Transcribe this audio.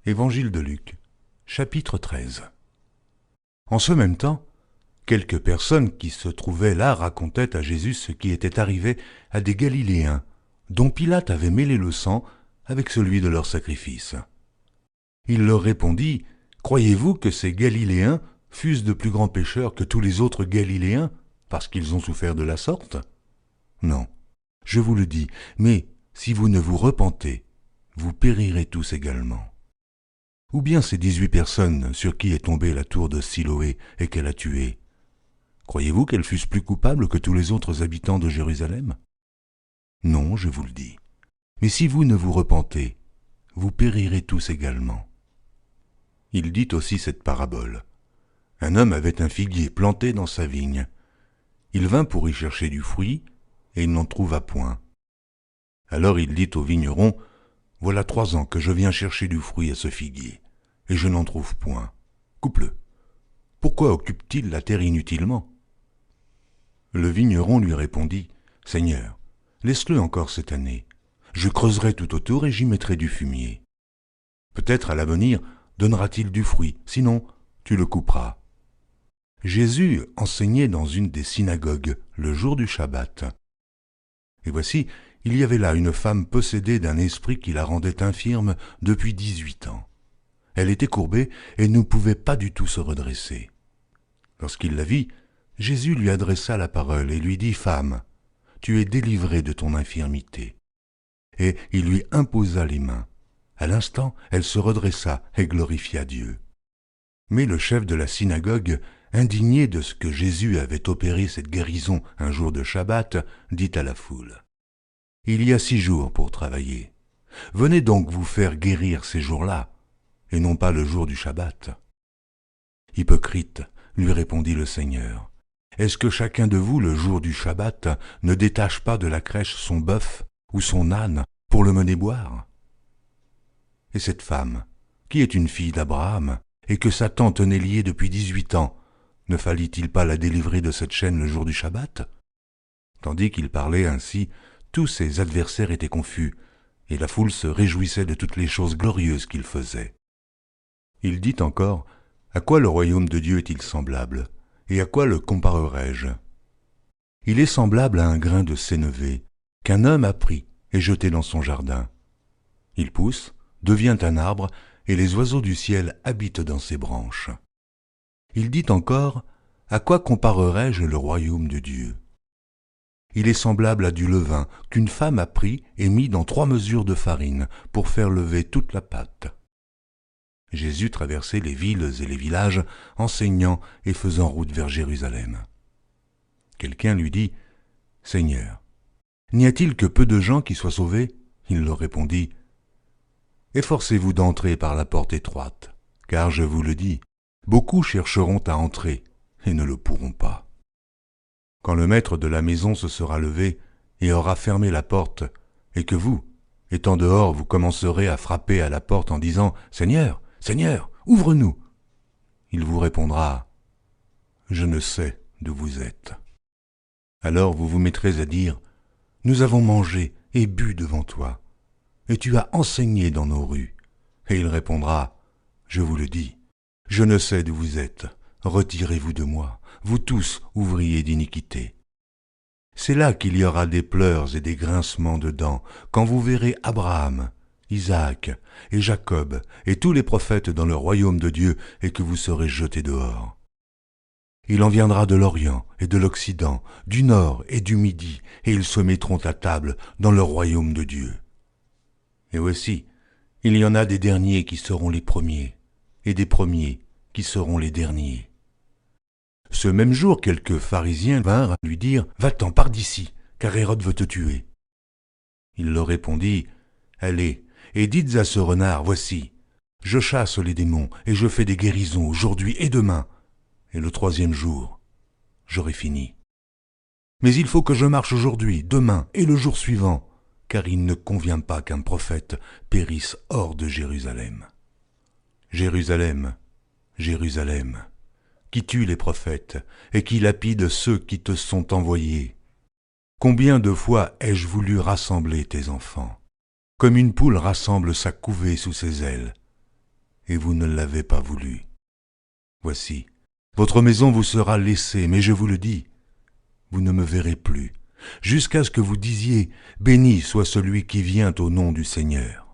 Évangile de Luc, chapitre 13. En ce même temps, quelques personnes qui se trouvaient là racontaient à Jésus ce qui était arrivé à des Galiléens, dont Pilate avait mêlé le sang avec celui de leur sacrifice. Il leur répondit, « Croyez-vous que ces Galiléens fussent de plus grands pécheurs que tous les autres Galiléens, parce qu'ils ont souffert de la sorte ? Non, je vous le dis, mais si vous ne vous repentez, vous périrez tous également. Ou bien ces 18 personnes sur qui est tombée la tour de Siloé et qu'elle a tuées, croyez-vous qu'elles fussent plus coupables que tous les autres habitants de Jérusalem ? Non, je vous le dis. Mais si vous ne vous repentez, vous périrez tous également. » Il dit aussi cette parabole. Un homme avait un figuier planté dans sa vigne. Il vint pour y chercher du fruit, et il n'en trouva point. Alors il dit au vigneron, « Voilà 3 ans que je viens chercher du fruit à ce figuier, et je n'en trouve point. Coupe-le. Pourquoi occupe-t-il la terre inutilement ?» Le vigneron lui répondit, « Seigneur, laisse-le encore cette année. Je creuserai tout autour et j'y mettrai du fumier. Peut-être à l'avenir donnera-t-il du fruit, sinon tu le couperas. » Jésus enseignait dans une des synagogues le jour du Shabbat. Et voici, il y avait là une femme possédée d'un esprit qui la rendait infirme depuis 18 ans. Elle était courbée et ne pouvait pas du tout se redresser. Lorsqu'il la vit, Jésus lui adressa la parole et lui dit, « Femme, tu es délivrée de ton infirmité. » Et il lui imposa les mains. À l'instant, elle se redressa et glorifia Dieu. Mais le chef de la synagogue, indigné de ce que Jésus avait opéré cette guérison un jour de Shabbat, dit à la foule, « Il y a 6 jours pour travailler. Venez donc vous faire guérir ces jours-là, et non pas le jour du Shabbat. » « Hypocrite, lui répondit le Seigneur, est-ce que chacun de vous, le jour du Shabbat, ne détache pas de la crèche son bœuf ou son âne pour le mener boire ? Et cette femme, qui est une fille d'Abraham, et que Satan tenait liée depuis 18 ans, ne fallait-il pas la délivrer de cette chaîne le jour du Shabbat ? » Tandis qu'il parlait ainsi, tous ses adversaires étaient confus, et la foule se réjouissait de toutes les choses glorieuses qu'il faisait. Il dit encore, « À quoi le royaume de Dieu est-il semblable ? Et à quoi le comparerai-je ? Il est semblable à un grain de sénévé qu'un homme a pris et jeté dans son jardin. Il pousse, devient un arbre, et les oiseaux du ciel habitent dans ses branches. » Il dit encore, « À quoi comparerai-je le royaume de Dieu ? Il est semblable à du levain qu'une femme a pris et mis dans 3 mesures de farine pour faire lever toute la pâte. » Jésus traversait les villes et les villages, enseignant et faisant route vers Jérusalem. Quelqu'un lui dit, « Seigneur, n'y a-t-il que peu de gens qui soient sauvés ?» Il leur répondit, « Efforcez-vous d'entrer par la porte étroite, car je vous le dis, beaucoup chercheront à entrer et ne le pourront pas. Quand le maître de la maison se sera levé et aura fermé la porte, et que vous, étant dehors, vous commencerez à frapper à la porte en disant, « Seigneur, Seigneur, ouvre-nous !» il vous répondra, « Je ne sais d'où vous êtes. » Alors vous vous mettrez à dire, « Nous avons mangé et bu devant toi, et tu as enseigné dans nos rues. » Et il répondra, « Je vous le dis, je ne sais d'où vous êtes, retirez-vous de moi, vous tous ouvriers d'iniquité. » C'est là qu'il y aura des pleurs et des grincements de dents, quand vous verrez Abraham, Isaac et Jacob et tous les prophètes dans le royaume de Dieu et que vous serez jetés dehors. Il en viendra de l'Orient et de l'Occident, du Nord et du Midi, et ils se mettront à table dans le royaume de Dieu. Et voici, il y en a des derniers qui seront les premiers, et des premiers qui seront les derniers. » Ce même jour, quelques pharisiens vinrent lui dire, « Va-t'en, pars d'ici, car Hérode veut te tuer. » Il leur répondit, « Allez, et dites à ce renard, voici, je chasse les démons et je fais des guérisons aujourd'hui et demain, et le 3e jour, j'aurai fini. Mais il faut que je marche aujourd'hui, demain et le jour suivant, car il ne convient pas qu'un prophète périsse hors de Jérusalem. Jérusalem, Jérusalem, qui tue les prophètes et qui lapide ceux qui te sont envoyés. Combien de fois ai-je voulu rassembler tes enfants, comme une poule rassemble sa couvée sous ses ailes, et vous ne l'avez pas voulu. Voici, votre maison vous sera laissée, mais je vous le dis, vous ne me verrez plus, jusqu'à ce que vous disiez, béni soit celui qui vient au nom du Seigneur.